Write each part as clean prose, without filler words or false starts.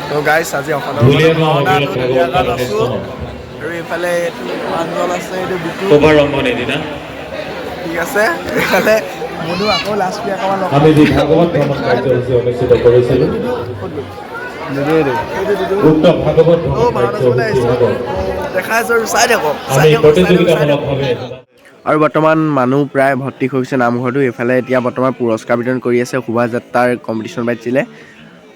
তো গাইছ আজি অসমত ভাওনা আছো আৰু এইফালে এইটো প্ৰাঞ্জল আছে এইটো বিটু ঠিক আছে এইফালে মধু আকৌ লাষ্ট পিয়া কামা লগ আমি যি ভাগৱত ভ্ৰমণ কাৰ্যসূচী অনুষ্ঠিত কৰিছিলোঁ উক্ত ভাগৱত ভ্ৰমণ কাৰ্যসূচী হ'ব দেখাই আছো আৰু চাই থাকক আমি প্ৰতিযোগিতামূলকভাৱে আৰু বৰ্তমান মানুহ প্ৰায় ভৰ্তি হৈ গৈছে নামঘৰটো এইফালে এতিয়া বৰ্তমান পুৰস্কাৰ বিতৰণ কৰি আছে শোভাযাত্ৰাৰ কম্পিটিশ্যন পাতিছিলে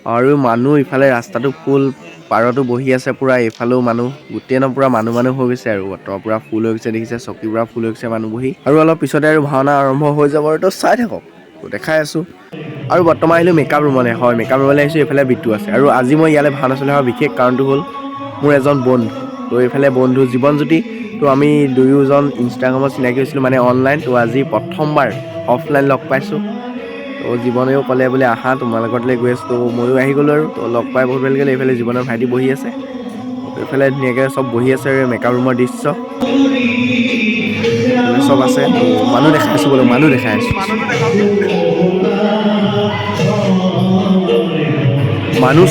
আৰু মানুহ ইফালে ৰাস্তাটো ফুল পাৰতো বহি আছে পুৰা এইফালেও মানুহ গোটেই পুৰা মানুহ হৈ গৈছে আৰু বৰ্তমান পুৰা ফুল হৈ গৈছে দেখিছে চকী পুৰা ফুল হৈ গৈছে মানুহ বহি আৰু অলপ পিছতে আৰু ভাওনা আৰম্ভ হৈ যাব আৰু তো চাই থাকক দেখাই আছো আৰু বৰ্তমান আহিলোঁ মেকআপ ৰুমলৈ হয় মেকআপ ৰুমলৈ আহিছোঁ এইফালে বিটু আছে আৰু আজি মই ইয়ালৈ ভাওনা চলাই অহাৰ বিশেষ কাৰণটো হ'ল মোৰ এজন বন্ধু তো এইফালে বন্ধু জীৱনজ্যোতি তো আমি দুয়োজন ইনষ্টাগ্ৰামত চিনাকি হৈছিলোঁ মানে অনলাইন তো আজি প্ৰথমবাৰ অফলাইন লগ পাইছোঁ তো জীৱনেও ক'লে বোলে আহা তোমালোকৰ তালৈ গৈ আছোঁ তো ময়ো আহি গ'লোঁ আৰু তো লগ পাই বহুত ভাল লাগিলে এইফালে জীৱনৰ ভাইটি বহি আছে এইফালে ধুনীয়াকৈ চব বহি আছে আৰু মেকআপ ৰুমৰ দৃশ্য চব আছে তো মানুহ দেখাই আছোঁ বোলো মানুহ দেখাই আছোঁ মানুহ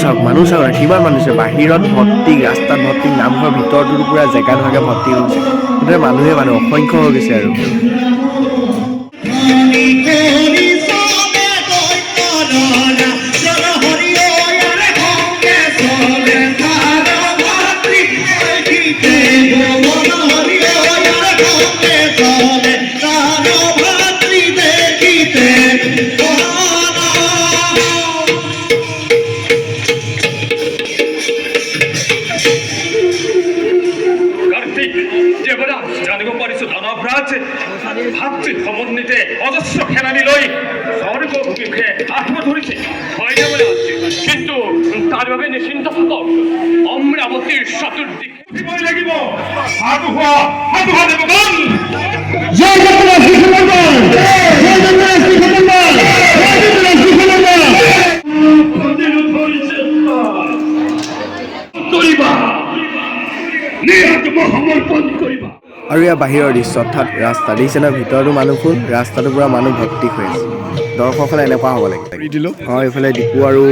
চাওক কিমান মানুহ আছে বাহিৰত ভৰ্তি ৰাস্তাত ভৰ্তি নামঘৰৰ ভিতৰতো পুৰা জেগা নোহোৱাকৈ ভৰ্তি হৈ গৈছে গোটেই মানুহ অসংখ্য হৈ গৈছে আৰু ভাতৃ সমন্বিতে অজস্র খেলানি লৈ স্বর্গ অভিমুখে আসব ধরিছে হয়না বলে আসছে কিন্তু তার ভাবে নিশ্চিন্ত থাকক অমরাবতীর চতুর্দিকে লাগিব হাতু হওয়া দেবগণ জয় জগন্নাথ শ্রী সুন্দর জয় জগন্নাথ শ্রী সুন্দর জয় জগন্নাথ শ্রী সুন্দর করিবা নিহত সমর্পণ করিবা আৰু ইয়াৰ বাহিৰৰ দৃশ্য অৰ্থাৎ ৰাস্তা দেখিছে ন ভিতৰতো মানুহ ফুল ৰাস্তাটো পুৰা মানুহ ভৰ্তি হৈ আছে দৰ্শকসকলে এনেকুৱা হ'ব লাগে হয় এইফালে দীপু আৰু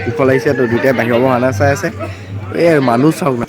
কুশল আহিছে তো দুটাই বাহিৰৰ পৰা ভাওনা চাই আছে এই মানুহ চাওক না